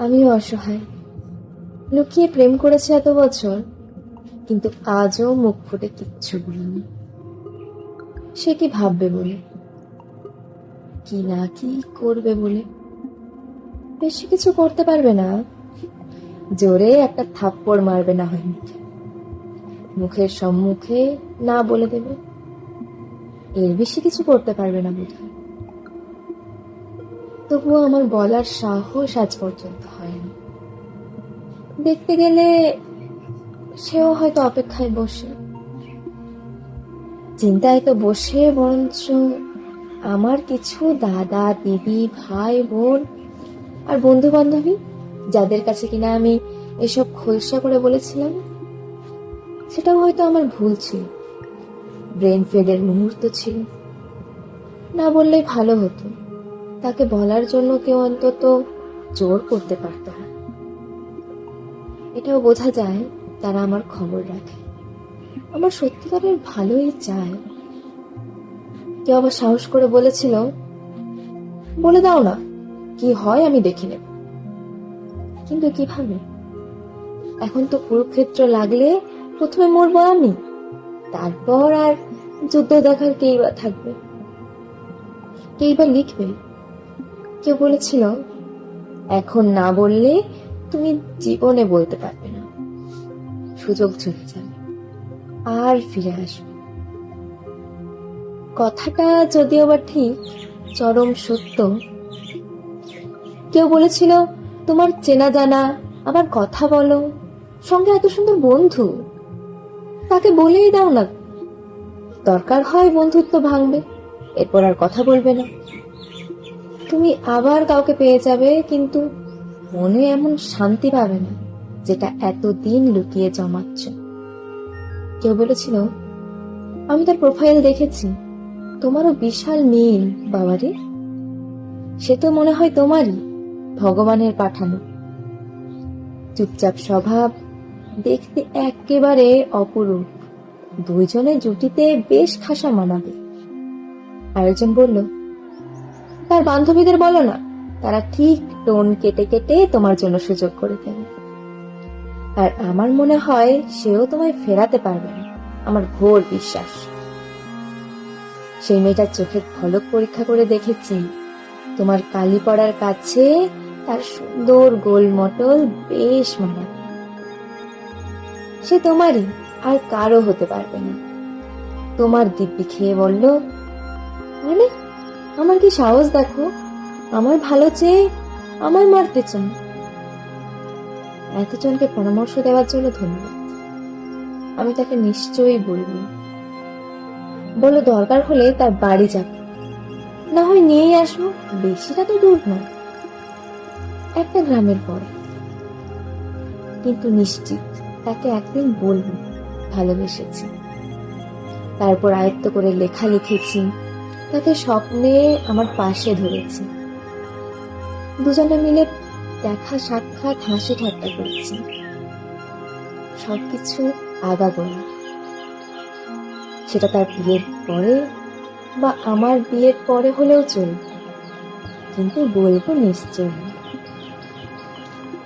আমিও অসহায়। লুকিয়ে প্রেম করেছে এত বছর, কিন্তু আজও মুখ ফুটে কিচ্ছু বলিনি। সে কি ভাববে বলে, কি না কি করবে বলে। বেশি কিছু করতে পারবে না, জোরে একটা থাপ্পড় মারবে না হয় মুখে, মুখের সম্মুখে না বলে দেবে। এর বেশি কিছু করতে পারবে না বোধহয়। তবুও আমার বলার সাহস আজ পর্যন্ত হয়নি। দেখতে গেলে সেও হয়তো অপেক্ষায় বসে, চিন্তায় তো বসে, বরঞ্চ আমার কিছু দাদা দিদি ভাই বোন আর বন্ধু বান্ধবী, যাদের কাছে কিনা আমি এসব খোলসা করে বলেছিলাম, সেটাও হয়তো আমার ভুল ছিল, ব্রেন ফেডের মুহূর্ত ছিল। না বললেই ভালো হতো, তাকে বলার জন্য কেউ অন্তত জোর করতে পারত না। এটাও বোঝা যায় তারা আমার খবর রাখে, আমার সত্যিকারের ভালোই চায়। কেউ আবার সাহস করে বলেছিল, বলে দাও না, কি হয় আমি দেখে নেব। কিন্তু কিভাবে? এখন তো কুরুক্ষেত্র লাগলে প্রথমে মরবো আমি, তারপর আর যুদ্ধ দেখার কেই বা থাকবে, কেই বা লিখবে। কেউ বলেছিল, এখন না বললে তুমি জীবনে বলতে পারবে না, সুযোগ চলে যাবে, আর ফিরে আসবে। কথাটা যদিও বা ঠিক, চরম সত্য। কেউ বলেছিল, তোমার চেনা জানা, আবার কথা বলো, সঙ্গে এত সুন্দর বন্ধু, তাকে বলেই দাও না, দরকার হয় বন্ধুত্ব ভাঙবে, এরপর আর কথা বলবে না। তুমি আবার কাউকে পেয়ে যাবে, কিন্তু মনে এমন শান্তি পাবে না যেটা এতদিন লুকিয়ে জমাচ্ছ। কেউ বলেছিল, আমি তার প্রোফাইল দেখেছি, তোমারও বিশাল মিল বাবারে, সে তো মনে হয় তোমারই, ভগবানের পাঠানো। চুপচাপ স্বভাব, দেখতে একেবারে অপরূপ, দুইজনের জুটিতে বেশ খাসা মানাবে। আরেকজন বলল, তার বান্ধবীদের বলো না, তারা ঠিক টোন কেটে কেটে তোমার জন্য সুযোগ করে দেবে। আর আমার মনে হয় সেও তোমায় ফেরাতে পারবে না, আমার ঘোর বিশ্বাস। সেই মেয়েটার চোখের ঝলক পরীক্ষা করে দেখেছি, তোমার কালি পড়ার কাছে তার সুন্দর গোল মটল বেশ মানাবে। সে তোমারই, আর কারো হতে পারবে না। তোমার দিব্যি খেয়ে বলল, মানে আমার কি সাহস দেখো, আমার ভালো চেয়ে আমায় মারতে চান। এতজনকে পরামর্শ দেওয়ার জন্য ধন্যবাদ। আমি তাকে নিশ্চয়ই বলবো, বলো দরকার হলে তার বাড়ি যাবো, না হয় নিয়েই আসবো, বেশিটা তো দূর নয়, একটা গ্রামের পরে। কিন্তু নিশ্চিত তাকে একদিন বলবো ভালোবেসেছি। তারপর আয়ত্ত করে লেখা লিখেছি, তাকে স্বপ্নে আমার পাশে ধরেছি, দুজনে মিলে দেখা সাক্ষাৎ হাসি ঠাট্টা করেছি। সবকিছু আগাগোড়া, সেটা তার বিয়ের পরে বা আমার বিয়ের পরে হলেও চলবে, কিন্তু বলবো নিশ্চয়ই।